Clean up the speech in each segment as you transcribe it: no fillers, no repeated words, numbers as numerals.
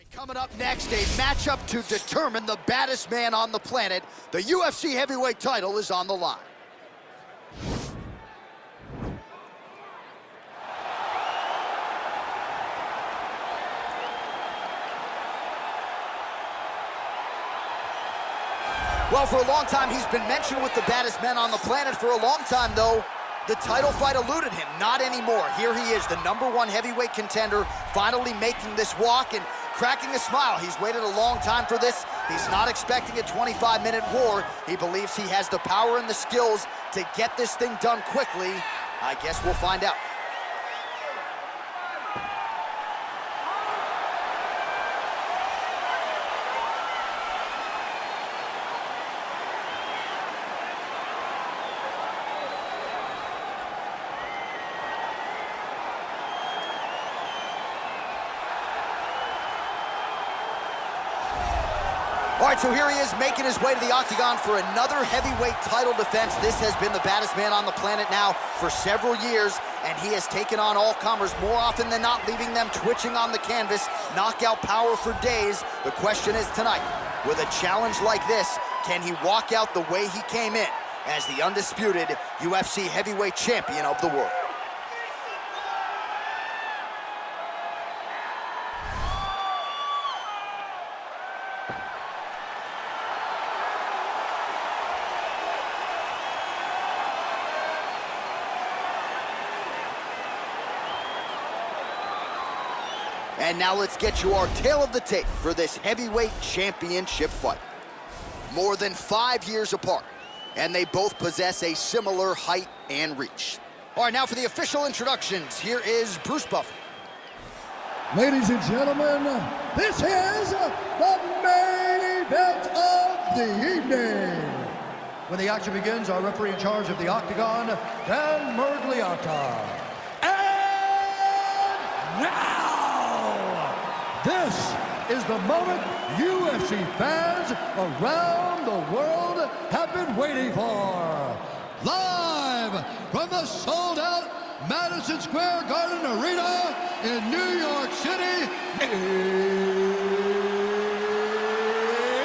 Coming up next, a matchup to determine the baddest man on the planet. The UFC heavyweight title is on the line. Well, for a long time, he's been mentioned with the baddest men on the planet. For a long time, though, the title fight eluded him. Not anymore. Here he is, the #1 heavyweight contender, finally making this walk and cracking a smile. He's waited a long time for this. He's not expecting a 25-minute war. He believes he has the power and the skills to get this thing done quickly. I guess we'll find out. All right, so here he is making his way to the octagon for another heavyweight title defense. This has been the baddest man on the planet now for several years, and he has taken on all comers more often than not, leaving them twitching on the canvas. Knockout power for days. The question is tonight, with a challenge like this, can he walk out the way he came in as the undisputed UFC heavyweight champion of the world? And now let's get you our tale of the tape for this heavyweight championship fight. More than 5 years apart, and they both possess a similar height and reach. All right, now for the official introductions, here is Bruce Buffer. Ladies and gentlemen, this is the main event of the evening. When the action begins, our referee in charge of the octagon, Dan Mergliata. And now, this is the moment UFC fans around the world have been waiting for. Live from the sold-out Madison Square Garden Arena in New York City,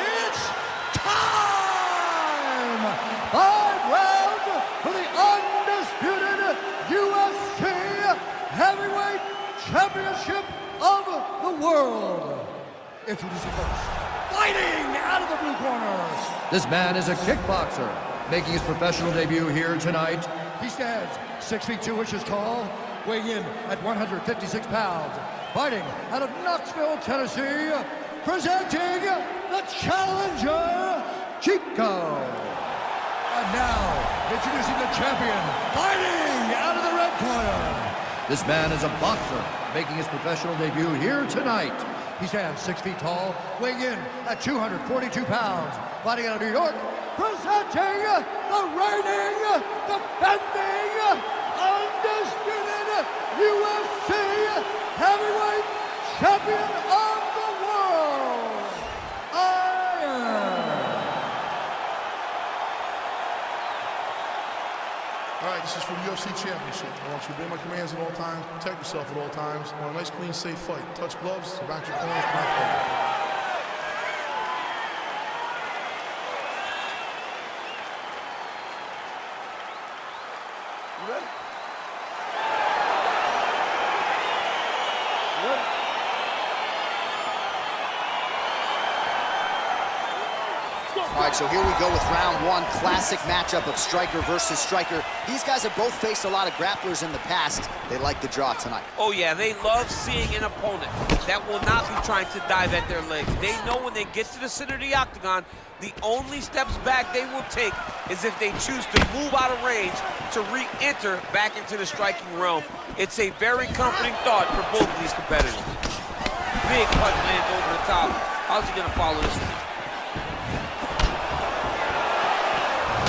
it's time! 5 rounds for the undisputed UFC Heavyweight Championship of the world. Introducing first, fighting out of the blue corner. This man is a kickboxer, making his professional debut here tonight. He stands 6 feet 2 inches tall, weighing in at 156 pounds. Fighting out of Knoxville, Tennessee, presenting the challenger, Chico. And now, introducing the champion, fighting out of the red corner. This man is a boxer, making his professional debut here tonight. He stands 6 feet tall, weighing in at 242 pounds. Fighting out of New York, presenting the reigning, defending, undisputed UFC heavyweight champion of the world, All right, this is for the UFC Championship. I want you to obey my commands at all times, protect yourself at all times. I want a nice, clean, safe fight. Touch gloves, back your corners, not fight. You ready? You ready? All right, so here we go with round one, classic matchup of striker versus striker. These guys have both faced a lot of grapplers in the past. They like the draw tonight. Oh yeah, they love seeing an opponent that will not be trying to dive at their legs. They know when they get to the center of the octagon, the only steps back they will take is if they choose to move out of range to re-enter back into the striking realm. It's a very comforting thought for both of these competitors. Big punch lands over the top. How's he gonna follow this one?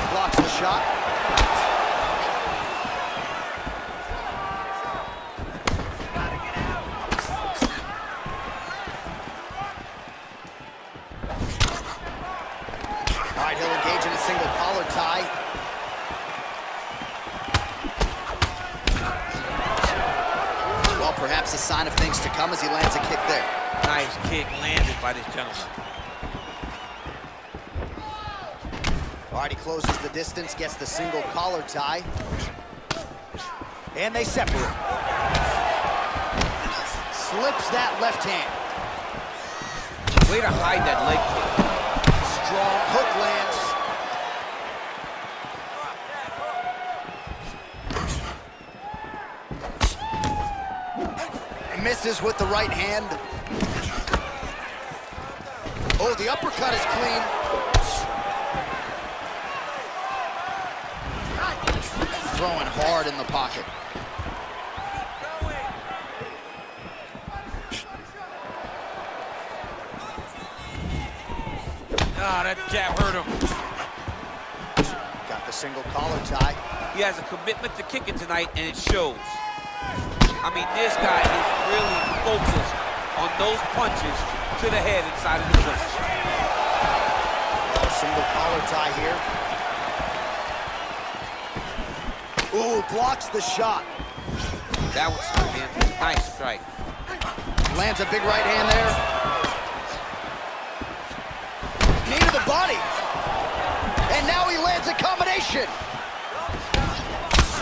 Blocks the shot. All right, he'll engage in a single collar tie. Well, perhaps a sign of things to come as he lands a kick there. Nice kick landed by this gentleman. All right, he closes the distance, gets the single collar tie. And they separate. Slips that left hand. Way to hide that leg kick. Strong hook lands. Misses with the right hand. Oh, the uppercut is clean. Throwing hard in the pocket. Ah, that jab hurt him. Got the single collar tie. He has a commitment to kicking tonight, and it shows. I mean, this guy is really focused on those punches to the head inside of the clinch. Single collar tie here. Ooh, blocks the shot. That was man. Nice strike. Lands a big right hand there. Knee to the body. And now he lands a combination.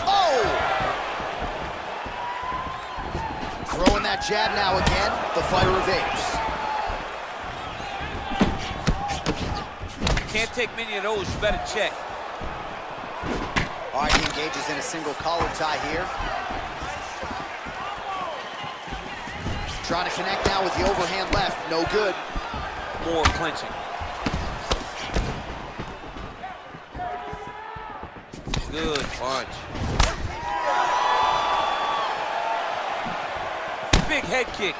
Oh! Throwing that jab now again. The fighter evades. Can't take many of those. You better check. All right, he engages in a single collar tie here. Trying to connect now with the overhand left. No good. More clinching. Good punch. Big head kick.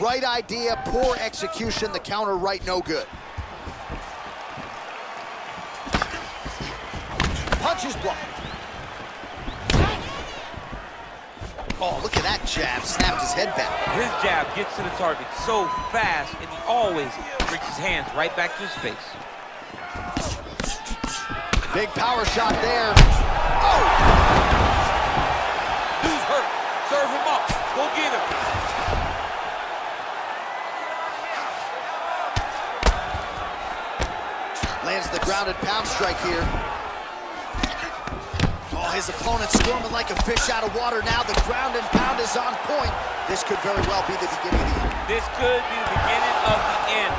Right idea, poor execution. The counter right, no good. Punch is blocked. Oh, look at that jab. Snapped his head back. His jab gets to the target so fast, and he always brings his hands right back to his face. Big power shot there. Oh! Dude's hurt. Serve him up. Go get him. Lands the grounded pound strike here. Oh, his opponent squirming like a fish out of water now. The ground and pound is on point. This could very well be the beginning of the end. This could be the beginning of the end.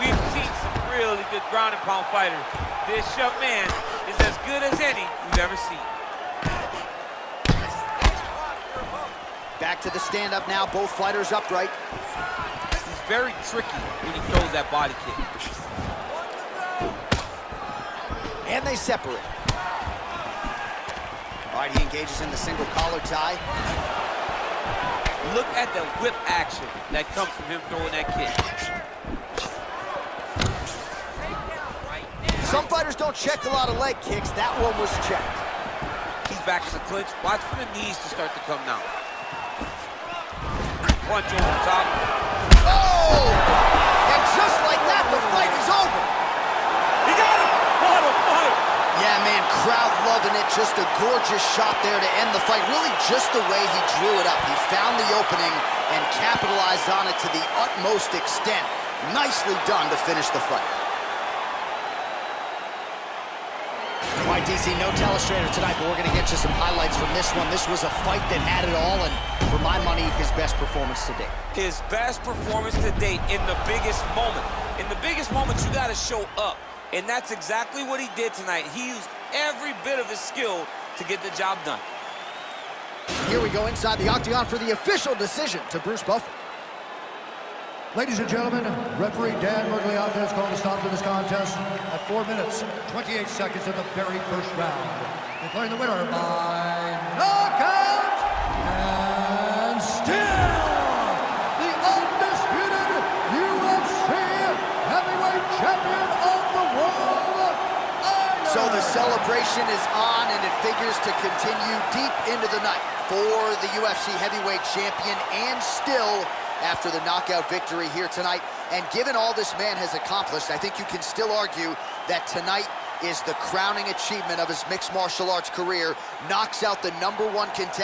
We've seen some really good ground and pound fighters. This young man is as good as any we've ever seen. Back to the stand-up now. Both fighters upright. He's very tricky when he throws that body kick. And they separate. All right, he engages in the single collar tie. Look at the whip action that comes from him throwing that kick. Some fighters don't check a lot of leg kicks. That one was checked. He's back to the clinch. Watch for the knees to start to come down. Punch over the top. Oh! And just like that, the fight is over. He got him! Got him! Got him! Yeah, man, crowd loving it. Just a gorgeous shot there to end the fight. Really just the way he drew it up. He found the opening and capitalized on it to the utmost extent. Nicely done to finish the fight. All right, DC, no telestrator tonight, but we're going to get you some highlights from this one. This was a fight that had it all, and for my money, his best performance to date. His best performance to date in the biggest moment. In the biggest moments, you got to show up. And that's exactly what he did tonight. He used every bit of his skill to get the job done. Here we go inside the octagon for the official decision to Bruce Buffer. Ladies and gentlemen, referee Dan Mergliata has called a stop to this contest at 4 minutes, 28 seconds of the very first round. Declaring the winner by knockout and still the undisputed UFC heavyweight champion of the world. So the celebration is on, and it figures to continue deep into the night for the UFC heavyweight champion, and still after the knockout victory here tonight. And given all this man has accomplished, I think you can still argue that tonight is the crowning achievement of his mixed martial arts career. Knocks out the #1 contender.